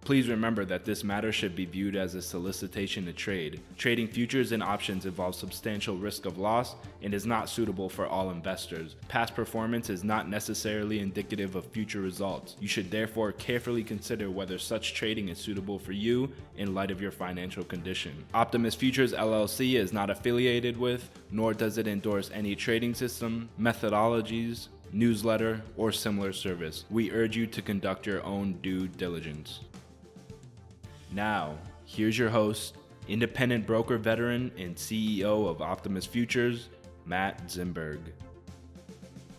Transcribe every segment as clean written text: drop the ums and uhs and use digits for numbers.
Please remember that this matter should be viewed as a solicitation to trade. Trading futures and options involves substantial risk of loss and is not suitable for all investors. Past performance is not necessarily indicative of future results. You should therefore carefully consider whether such trading is suitable for you in light of your financial condition. Optimus Futures LLC is not affiliated with, nor does it endorse any trading system, methodologies, newsletter, or similar service. We urge you to conduct your own due diligence. Now, here's your host, independent broker veteran and CEO of Optimus Futures, Matt Zimberg.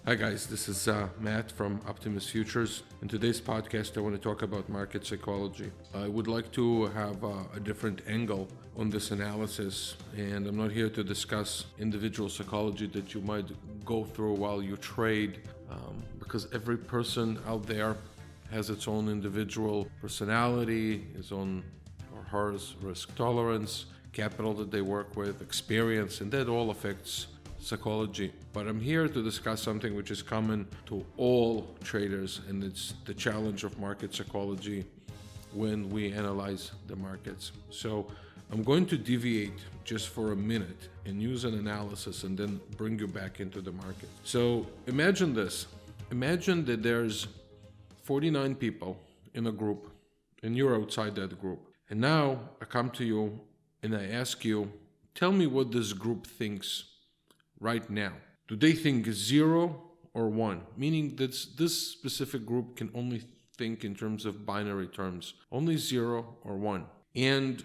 Hi guys, this is Matt from Optimus Futures. In today's podcast, I want to talk about market psychology. I would like to have a different angle on this analysis, and I'm not here to discuss individual psychology that you might go through while you trade, because every person out there has its own individual personality, his own or her risk tolerance, capital that they work with, experience, and that all affects psychology. But I'm here to discuss something which is common to all traders, and it's the challenge of market psychology when we analyze the markets. So I'm going to deviate just for a minute and use an analysis and then bring you back into the market. So imagine this. Imagine that there's 49 people in a group, and you're outside that group. And now I come to you and I ask you, tell me what this group thinks right now. Do they think 0 or 1? Meaning that this specific group can only think in terms of binary terms, only 0 or 1. And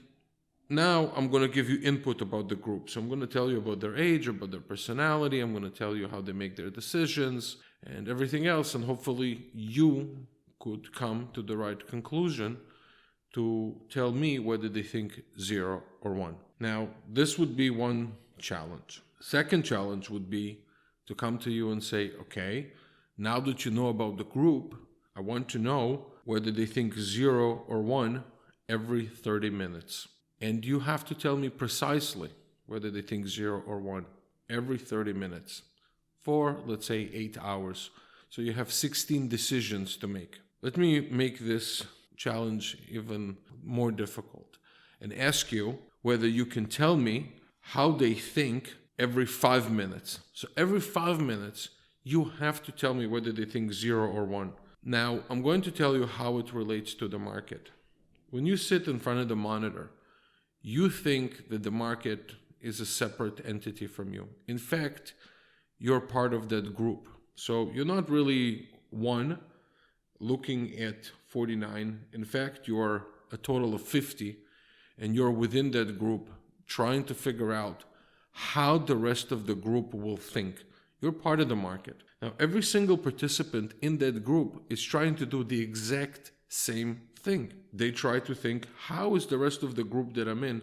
now I'm going to give you input about the group. So I'm going to tell you about their age, about their personality. I'm going to tell you how they make their decisions and everything else. And hopefully you could come to the right conclusion to tell me whether they think 0 or 1. Now, this would be one challenge. Second challenge would be to come to you and say, okay, now that you know about the group, I want to know whether they think 0 or 1 every 30 minutes. And you have to tell me precisely whether they think 0 or 1 every 30 minutes for, let's say, 8 hours. So you have 16 decisions to make. Let me make this challenge even more difficult and ask you whether you can tell me how they think every 5 minutes. So every 5 minutes, you have to tell me whether they think 0 or 1. Now, I'm going to tell you how it relates to the market. When you sit in front of the monitor, you think that the market is a separate entity from you. In fact, you're part of that group. So you're not really one looking at 49. In fact, you're a total of 50, and you're within that group trying to figure out how the rest of the group will think. You're part of the market. Now, every single participant in that group is trying to do the exact same thing. They try to think, how is the rest of the group that I'm in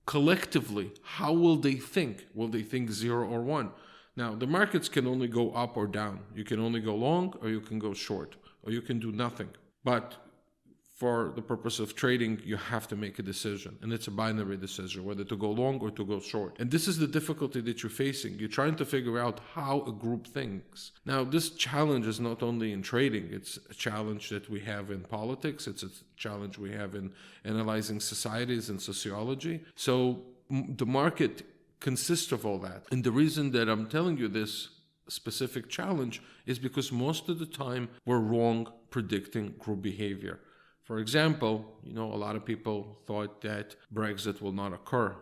collectively, how will they think? Will they think 0 or 1? Now, the markets can only go up or down. You can only go long or you can go short, or you can do nothing. But for the purpose of trading, you have to make a decision. And it's a binary decision, whether to go long or to go short. And this is the difficulty that you're facing. You're trying to figure out how a group thinks. Now, this challenge is not only in trading. It's a challenge that we have in politics. It's a challenge we have in analyzing societies and sociology. So the market consists of all that. And the reason that I'm telling you this specific challenge is because most of the time we're wrong predicting group behavior. For example, a lot of people thought that Brexit will not occur.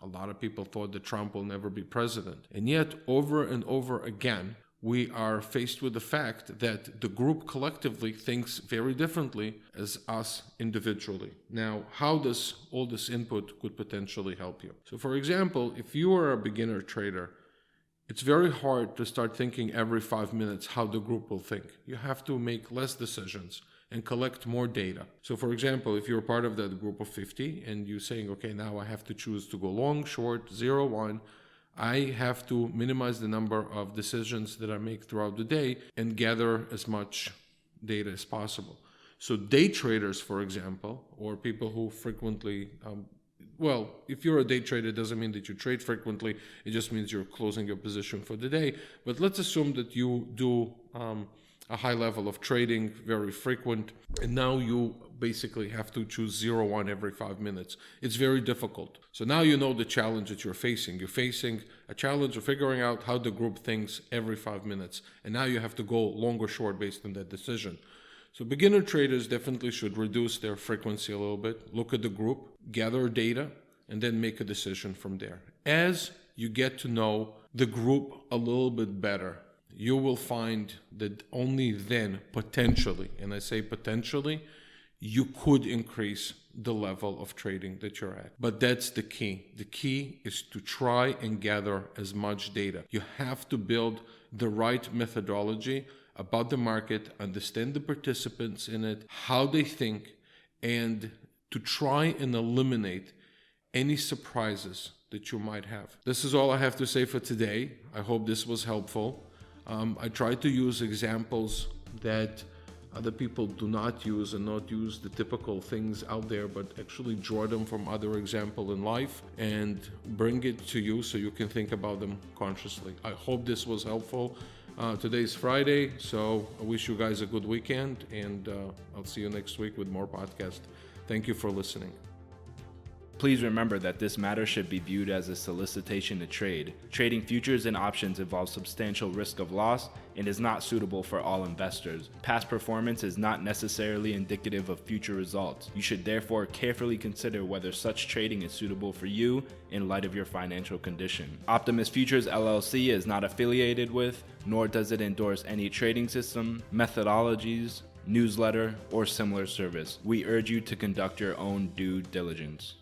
A lot of people thought that Trump will never be president. And yet, over and over again, we are faced with the fact that the group collectively thinks very differently as us individually. Now, how does all this input could potentially help you? So, for example, if you are a beginner trader, it's very hard to start thinking every 5 minutes how the group will think. You have to make less decisions and collect more data. So for example, if you're part of that group of 50 and you're saying, okay, now I have to choose to go long, short, 0, 1, I have to minimize the number of decisions that I make throughout the day and gather as much data as possible. So day traders, for example, or people who frequently, if you're a day trader, it doesn't mean that you trade frequently. It just means you're closing your position for the day. But let's assume that you do a high level of trading, very frequent. And now you basically have to choose 0-1 every 5 minutes. It's very difficult. So now you know the challenge that you're facing. You're facing a challenge of figuring out how the group thinks every 5 minutes. And now you have to go long or short based on that decision. So beginner traders definitely should reduce their frequency a little bit, look at the group, gather data, and then make a decision from there. As you get to know the group a little bit better, you will find that only then, potentially, and I say potentially, you could increase the level of trading that you're at. But that's the key. The key is to try and gather as much data. You have to build the right methodology about the market, understand the participants in it, how they think, and to try and eliminate any surprises that you might have. This is all I have to say for today. I hope this was helpful. I tried to use examples that other people do not use and not use the typical things out there, but actually draw them from other example in life and bring it to you so you can think about them consciously. I hope this was helpful. Today's Friday, so I wish you guys a good weekend, and I'll see you next week with more podcasts. Thank you for listening. Please remember that this matter should be viewed as a solicitation to trade. Trading futures and options involves substantial risk of loss and is not suitable for all investors. Past performance is not necessarily indicative of future results. You should therefore carefully consider whether such trading is suitable for you in light of your financial condition. Optimus Futures LLC is not affiliated with, nor does it endorse any trading system, methodologies, newsletter, or similar service. We urge you to conduct your own due diligence.